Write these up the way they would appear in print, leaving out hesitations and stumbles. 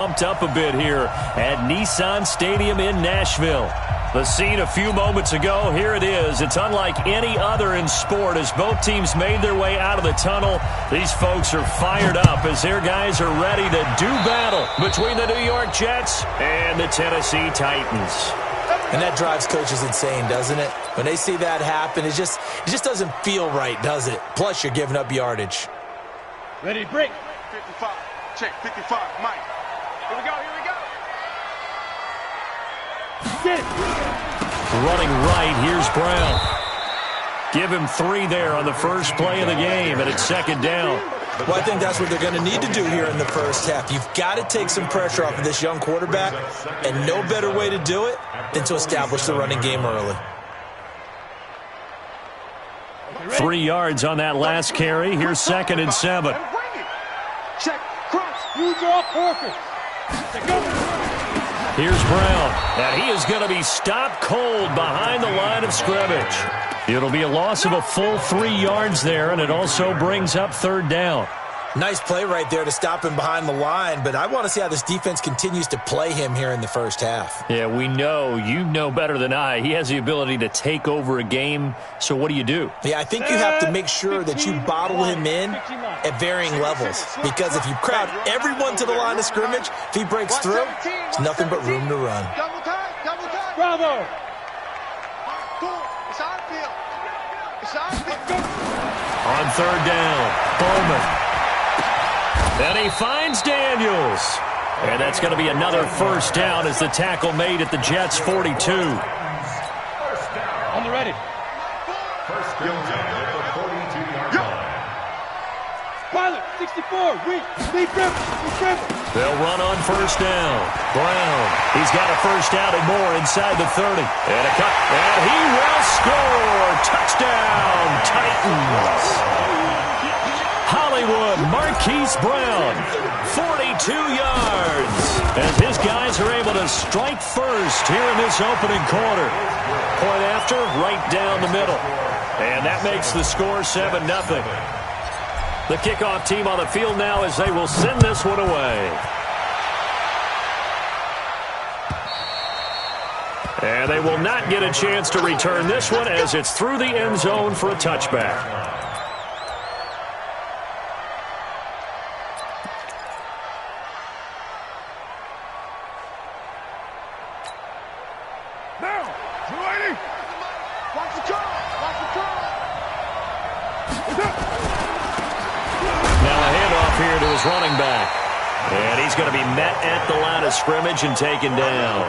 Pumped up a bit here at Nissan Stadium in Nashville. The scene a few moments ago, here it is. It's unlike any other in sport as both teams made their way out of the tunnel. These folks are fired up as their guys are ready to do battle between the New York Jets and the Tennessee Titans. And that drives coaches insane, doesn't it? When they see that happen, it just doesn't feel right, does it? Plus, you're giving up yardage. Ready, break. 55. Check, 55, Mike. Here we go, here we go. Get. Running right, here's Brown. Give him 3 there on the first play of the game, and it's second down. Well, I think that's what they're going to need to do here in the first half. You've got to take some pressure off of this young quarterback, and no better way to do it than to establish the running game early. 3 yards on that last carry. Here's second and 7. Check, cross. You draw perfect. Here's Brown, and he is going to be stopped cold behind the line of scrimmage. It'll be a loss of a full 3 yards there, and it also brings up third down. Nice play right there to stop him behind the line, but I want to see how this defense continues to play him here in the first half. Yeah, we know. You know better than I. He has the ability to take over a game, so what do you do? Yeah, I think you have to make sure that you bottle him in at varying levels, because if you crowd everyone to the line of scrimmage, if he breaks through, it's nothing but room to run. Double time, double time. Bravo. It's on field. It's on field. On third down, Bowman. And he finds Daniels. And that's going to be another first down as the tackle made at the Jets' 42. On the ready. First down at the 42-yard line. Pilot, 64, lead dribble. They'll run on first down. Brown, he's got a first down and more inside the 30. And a cut, and he will score. Touchdown, Titans. Hollywood, Marquise Brown, 42 yards. As his guys are able to strike first here in this opening quarter. Point after, right down the middle. And that makes the score 7-0. The kickoff team on the field now as they will send this one away. And they will not get a chance to return this one as it's through the end zone for a touchback. Running back. And he's going to be met at the line of scrimmage and taken down.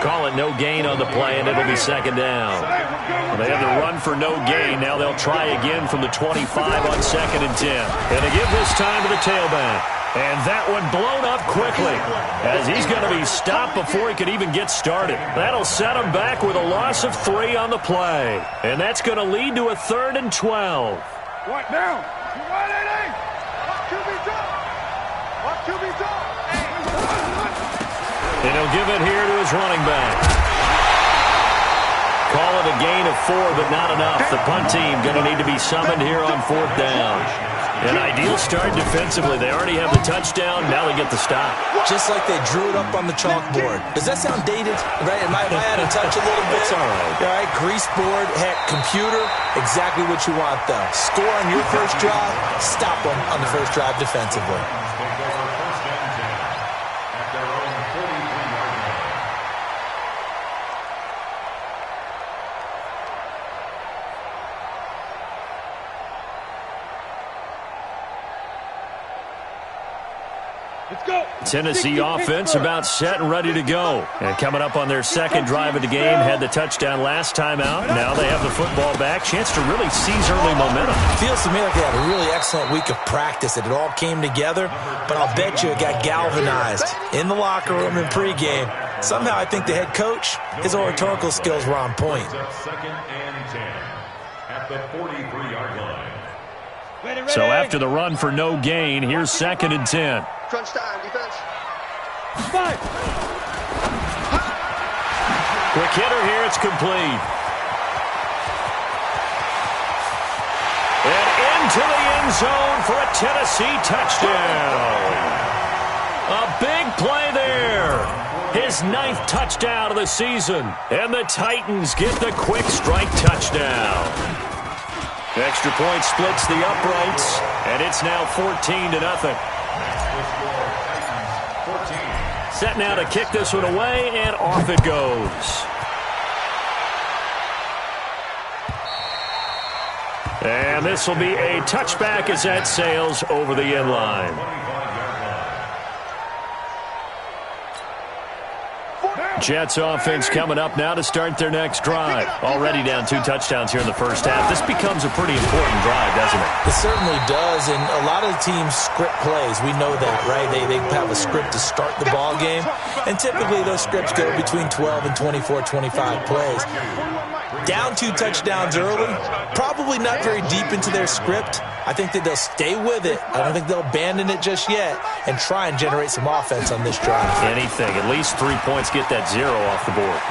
Call it no gain on the play, and it'll be second down. Well, they had the run for no gain. Now they'll try again from the 25 on second and 10. And they give this time to the tailback. And that one blown up quickly as he's going to be stopped before he could even get started. That'll set him back with a loss of 3 on the play. And that's going to lead to a 3rd and 12. Right now. And he'll give it here to his running back. Call it a gain of 4, but not enough. The punt team going to need to be summoned here on 4th down. An ideal start defensively. They already have the touchdown. Now they get the stop. Just like they drew it up on the chalkboard. Does that sound dated? Right? Am I out of touch a little bit? It's all right. All right, grease board, heck, computer, exactly what you want, though. Score on your first drive, stop them on the first drive defensively. Tennessee offense about set and ready to go. And coming up on their second drive of the game, had the touchdown last time out. Now they have the football back. Chance to really seize early momentum. Feels to me like they had a really excellent week of practice. It all came together, but I'll bet you it got galvanized in the locker room in pregame. Somehow I think the head coach, his oratorical skills were on point. Second and 10 at the 43-yard line. So after the run for no gain, here's second and 10. Crunch time, defense. 5. Quick hitter here, it's complete. And into the end zone for a Tennessee touchdown. A big play there. His 9th touchdown of the season. And the Titans get the quick strike touchdown. Extra point splits the uprights, and it's now 14-0. Set now to kick this one away, and off it goes. And this will be a touchback as that sails over the end line. Jets offense coming up now to start their next drive. Already down 2 touchdowns here in the first half. This becomes a pretty important drive, doesn't it? It certainly does, and a lot of the teams script plays. We know that, right? They have a script to start the ball game, and typically those scripts go between 12 and 24, 25 plays. Down 2 touchdowns early, probably not very deep into their script. I think that they'll stay with it. I don't think they'll abandon it just yet and try and generate some offense on this drive. Anything. At least 3 points, get that 0 off the board.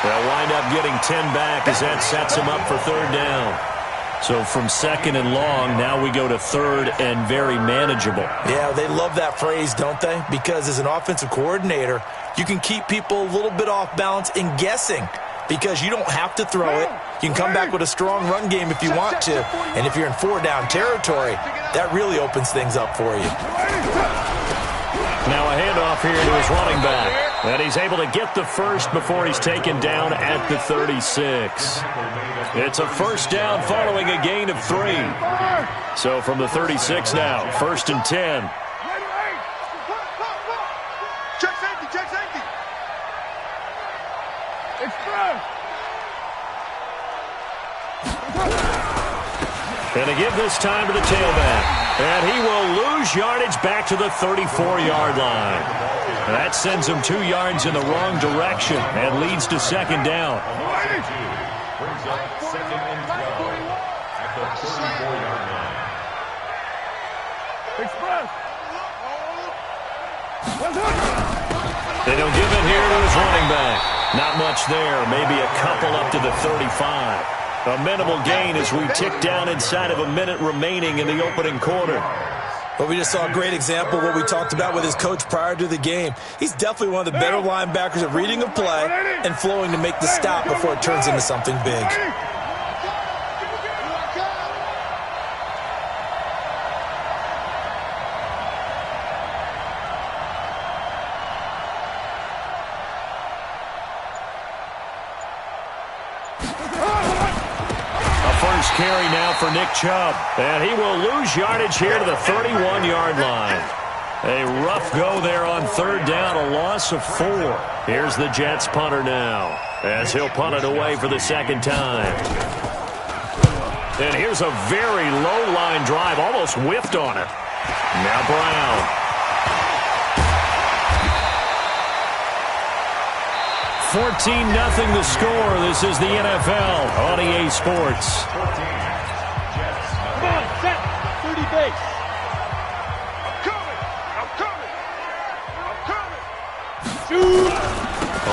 They'll wind up getting 10 back as that sets them up for 3rd down. So from 2nd and long, now we go to 3rd and very manageable. Yeah, they love that phrase, don't they? Because as an offensive coordinator, you can keep people a little bit off balance in guessing because you don't have to throw it. You can come back with a strong run game if you want to. And if you're in 4-down territory, that really opens things up for you. Now a handoff here to his running back. And he's able to get the first before he's taken down at the 36. It's a 1st down following a gain of 3. So from the 36 now, 1st and 10. Check safety, check safety. And to give this time to the tailback. And he will lose yardage back to the 34-yard line. That sends him 2 yards in the wrong direction and leads to 2nd down. Brings up 2nd and 12 at the 34-yard line. They don't give it here to his running back. Not much there. Maybe a couple up to the 35. A minimal gain as we tick down inside of a minute remaining in the opening quarter. Well, we just saw a great example of what we talked about with his coach prior to the game. He's definitely one of the better linebackers at reading a play and flowing to make the stop before it turns into something big. Carry now for Nick Chubb. And he will lose yardage here to the 31-yard line. A rough go there on 3rd down, a loss of 4. Here's the Jets punter now as he'll punt it away for the 2nd time. And here's a very low-line drive, almost whiffed on it. Now Brown. 14-0 the score. This is the NFL on EA Sports. Come on, set. 30 base. I'm coming. Shoot.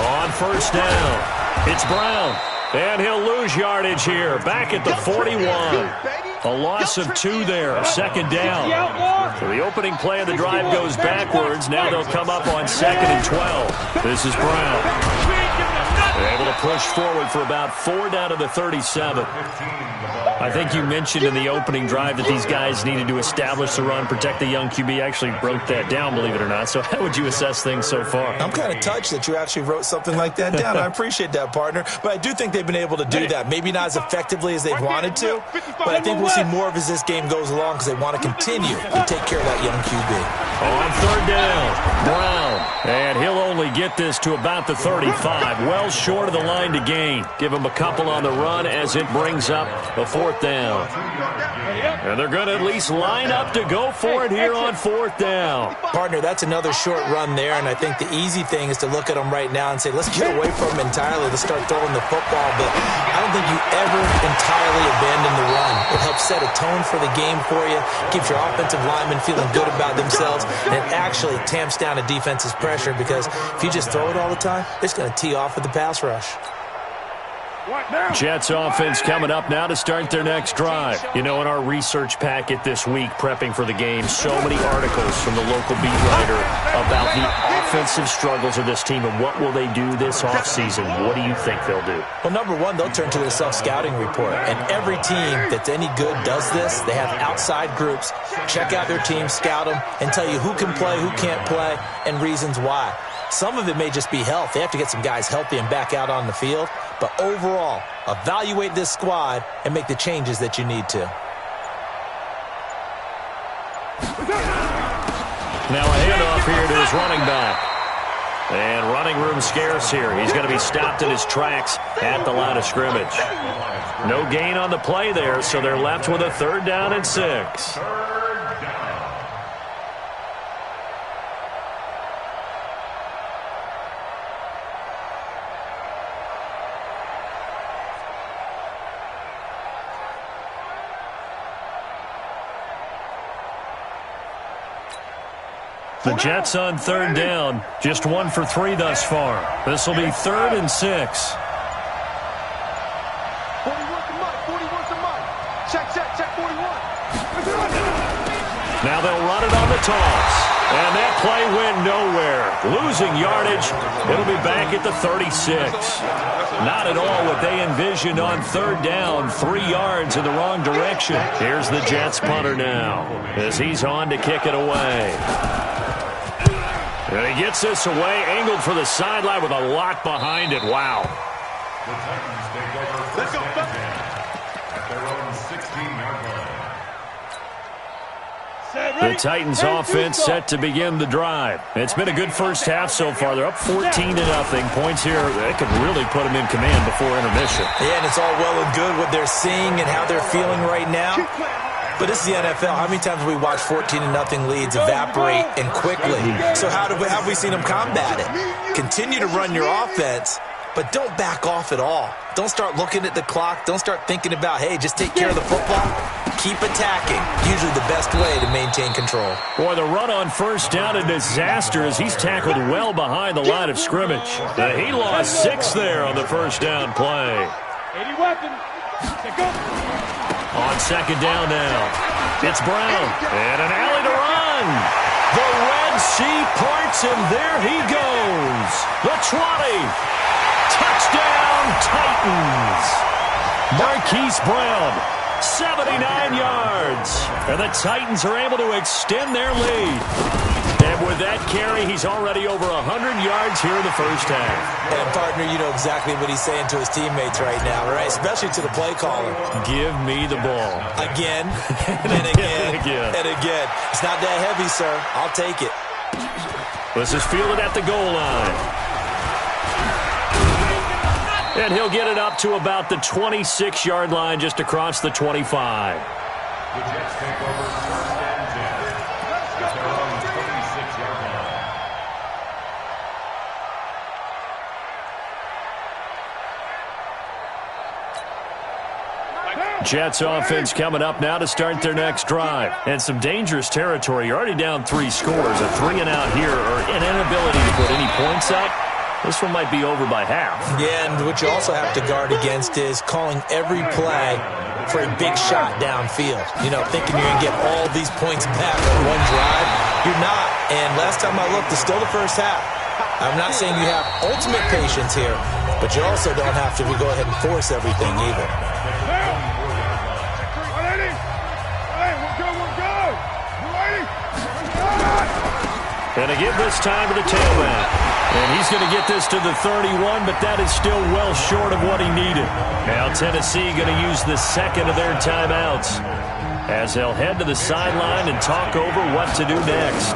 On 1st down, it's Brown. And he'll lose yardage here. Back at the 41. A loss of 2 there. 2nd down. So the opening play of the drive goes backwards. Now they'll come up on 2nd and 12. This is Brown. They're able to push forward for about 4 down to the 37. I think you mentioned in the opening drive that these guys needed to establish the run, protect the young QB. Actually wrote that down, believe it or not. So how would you assess things so far? I'm kind of touched that you actually wrote something like that down. I appreciate that, partner. But I do think they've been able to do that. Maybe not as effectively as they've wanted to, but I think we'll see more of as this game goes along because they want to continue to take care of that young QB. On 3rd down, Brown. And he'll only get this to about the 35. Well short of the line to gain. Give him a couple on the run as it brings up a 4th down. And they're going to at least line up to go for it here on 4th down. Partner, that's another short run there, and I think the easy thing is to look at them right now and say, let's get away from them entirely. Let's start throwing the football, but I don't think you ever entirely abandon the run. It helps set a tone for the game for you, keeps your offensive linemen feeling good about themselves, and it actually tamps down a defense's pressure because if you just throw it all the time, it's going to tee off with the pass rush. Jets offense coming up now to start their next drive. You know, in our research packet this week, prepping for the game, so many articles from the local beat writer about the offensive struggles of this team and what will they do this offseason. What do you think they'll do? Well, number one, they'll turn to the self-scouting report. And every team that's any good does this. They have outside groups, check out their team, scout them, and tell you who can play, who can't play, and reasons why. Some of it may just be health. They have to get some guys healthy and back out on the field. But overall, evaluate this squad and make the changes that you need to. Now a handoff here to his running back. And running room scarce here. He's going to be stopped in his tracks at the line of scrimmage. No gain on the play there, so they're left with a 3rd down and 6. The Jets on 3rd down. Just 1 for 3 thus far. This will be 3rd and 6. 40 worth the money. 40 worth the money. Check 41. Now they'll run it on the toss. And that play went nowhere. Losing yardage. It'll be back at the 36. Not at all what they envisioned on 3rd down. 3 yards in the wrong direction. Here's the Jets punter now as he's on to kick it away. And he gets this away, angled for the sideline with a lot behind it. Wow. The Titans take over 1st and 10 at their own 16-yard line. The Titans offense set to begin the drive. It's been a good first half so far. They're up 14-0. Points here, they could really put them in command before intermission. Yeah, and it's all well and good what they're seeing and how they're feeling right now. But this is the NFL. How many times have we watched 14-0 leads evaporate and quickly? So how have we seen them combat it? Continue to run your offense, but don't back off at all. Don't start looking at the clock. Don't start thinking about, hey, just take care of the football. Keep attacking. Usually the best way to maintain control. Boy, the run on 1st down a disaster as he's tackled well behind the line of scrimmage. He lost 6 there on the 1st down play. 80 weapon. Go. On 2nd down now, it's Brown. And an alley to run. The Red Sea parts, and there he goes. The 20. Touchdown, Titans. Marquise Brown, 79 yards. And the Titans are able to extend their lead. And with that carry, he's already over 100 yards here in the first half. And, partner, you know exactly what he's saying to his teammates right now, right? Especially to the play caller. Give me the ball. Again, and again, and again. It's not that heavy, sir. I'll take it. This is fielded at the goal line. And he'll get it up to about the 26-yard line, just across the 25. The Jets take over 1st and 10 at their own 36-yard line. Jets offense coming up now to start their next drive. And some dangerous territory. You're already down 3 scores. A 3-and-out here, or an inability to put any points up. This one might be over by half. Yeah, and what you also have to guard against is calling every play for a big shot downfield. You know, thinking you're going to get all these points back on one drive. You're not. And last time I looked, it's still the first half. I'm not saying you have ultimate patience here, but you also don't have to go ahead and force everything either. And to give this time to the tailback. And he's going to get this to the 31, but that is still well short of what he needed. Now Tennessee going to use the 2nd of their timeouts as they'll head to the sideline and talk over what to do next.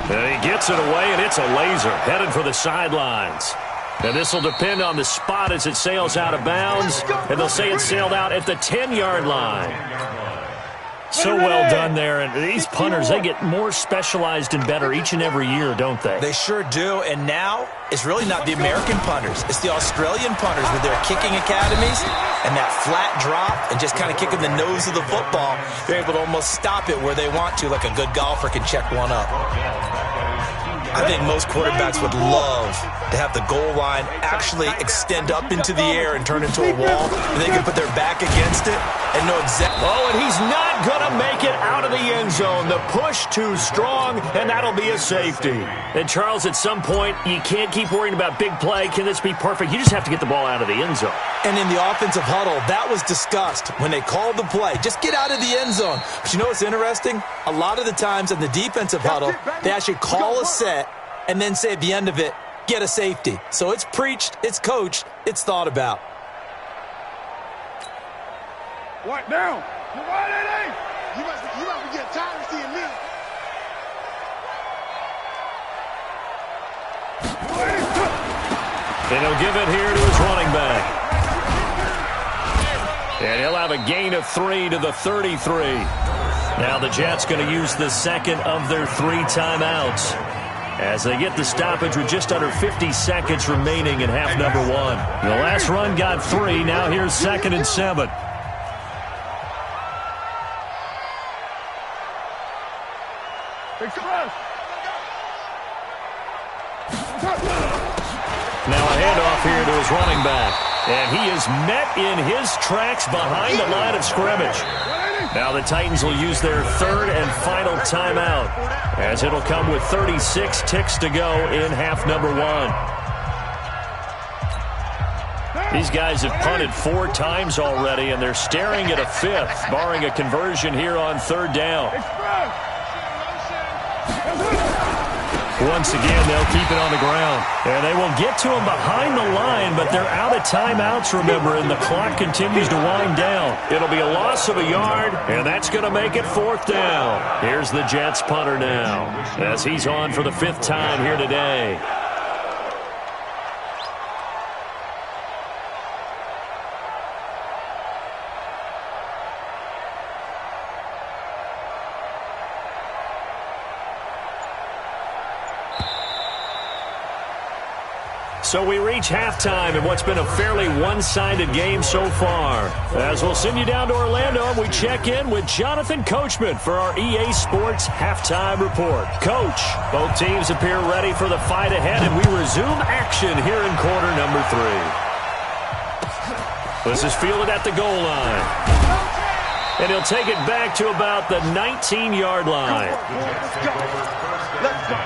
And he gets it away, and it's a laser headed for the sidelines. And this will depend on the spot as it sails out of bounds. And they'll say it sailed out at the 10-yard line. So well done there. And these punters, they get more specialized and better each and every year, don't they? They sure do. And now it's really not the American punters. It's the Australian punters with their kicking academies and that flat drop and just kind of kicking the nose of the football. They're able to almost stop it where they want to, like a good golfer can check one up. I think most quarterbacks would love to have the goal line actually extend up into the air and turn into a wall, and they can put their back against it and know exactly. Oh, and he's not going to make it out of the end zone. The push too strong, and that'll be a safety. And, Charles, at some point, you can't keep worrying about big play. Can this be perfect? You just have to get the ball out of the end zone. And in the offensive huddle, that was discussed when they called the play. Just get out of the end zone. But you know what's interesting? A lot of the times in the defensive huddle, they actually call a set and then say at the end of it, get a safety. So it's preached, it's coached, it's thought about. What now? You must be getting tired of seeing me. And he'll give it here to his running back. And he'll have a gain of 3 to the 33. Now the Jets going to use the second of their 3 timeouts as they get the stoppage with just under 50 seconds remaining in half number 1. The last run got 3. Now here's 2nd and 7. Now a handoff here to his running back. And he is met in his tracks behind the line of scrimmage. Now the Titans will use their 3rd and final timeout, as it'll come with 36 ticks to go in half number 1. These guys have punted 4 times already, and they're staring at a 5th, barring a conversion here on 3rd down. Once again, they'll keep it on the ground. And they will get to him behind the line, but they're out of timeouts, remember, and the clock continues to wind down. It'll be a loss of a yard, and that's going to make it 4th down. Here's the Jets punter now, as he's on for the 5th time here today. So we reach halftime in what's been a fairly one-sided game so far. As we'll send you down to Orlando, we check in with Jonathan Coachman for our EA Sports Halftime Report. Coach, both teams appear ready for the fight ahead, and we resume action here in quarter number 3. This is fielded at the goal line. And he'll take it back to about the 19-yard line. Let's go.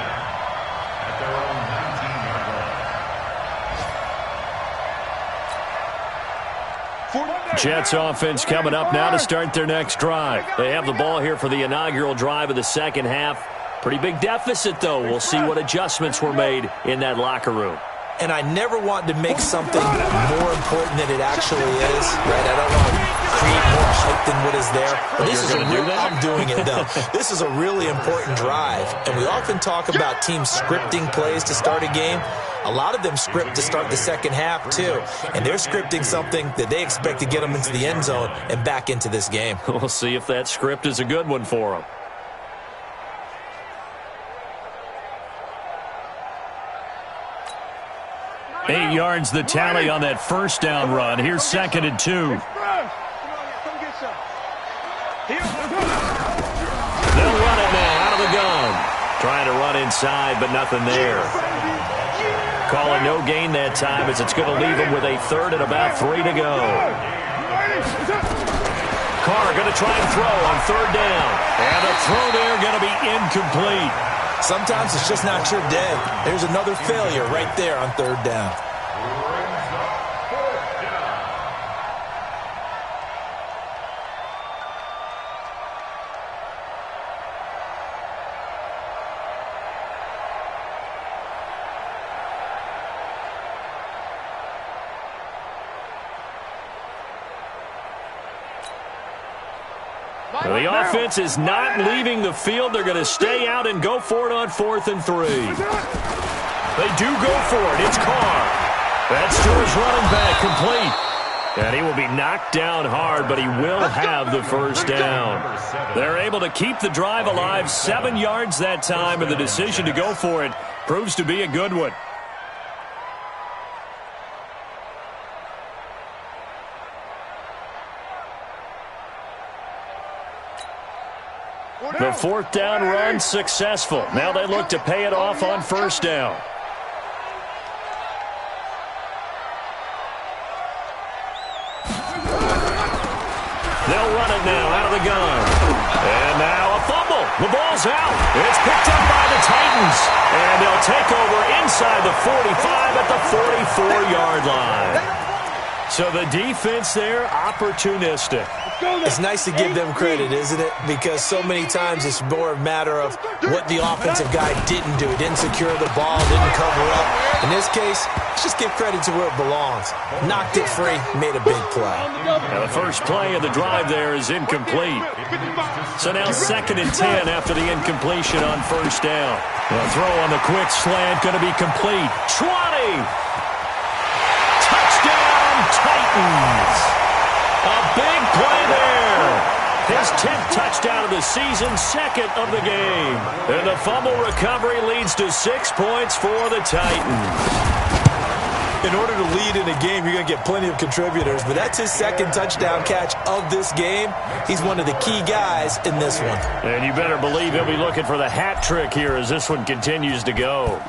Jets offense coming up now to start their next drive. They have the ball here for the inaugural drive of the second half. Pretty big deficit, though. We'll see what adjustments were made in that locker room. And I never want to make something more important than it actually is, right? I don't want to create more hype than what is there. But this is I'm doing it, though. This is a really important drive. And we often talk about teams scripting plays to start a game. A lot of them script to start the second half, too. And they're scripting something that they expect to get them into the end zone and back into this game. We'll see if that script is a good one for them. Eight yards the tally on that first down run. Here's 2nd and 2. They'll run it now out of the gun. Trying to run inside, but nothing there. Calling no gain that time, as it's going to leave them with a 3rd and about 3 to go. Carr going to try and throw on 3rd down. And the throw there going to be incomplete. Sometimes it's just not your day. There's another failure right there on 3rd down. The offense is not leaving the field. They're going to stay out and go for it on 4th and 3. They do go for it. It's Carr. That's to his running back, complete. And he will be knocked down hard, but he will have the first down. They're able to keep the drive alive, 7 yards that time, and the decision to go for it proves to be a good one. The 4th down run successful. Now they look to pay it off on 1st down. They'll run it now out of the gun. And now a fumble. The ball's out. It's picked up by the Titans. And they'll take over inside the 45 at the 44-yard line. So the defense there, opportunistic. It's nice to give them credit, isn't it? Because so many times it's more a matter of what the offensive guy didn't do. He didn't secure the ball, didn't cover up. In this case, let's just give credit to where it belongs. Knocked it free, made a big play. Now the first play of the drive there is incomplete. So now 2nd and 10 after the incompletion on 1st down. The throw on the quick slant going to be complete. 20! Titans. A big play there. His 10th touchdown of the season, 2nd of the game. And the fumble recovery leads to 6 points for the Titans. In order to lead in a game, you're going to get plenty of contributors, but that's his 2nd touchdown catch of this game. He's one of the key guys in this one. And you better believe he'll be looking for the hat trick here as this one continues to go.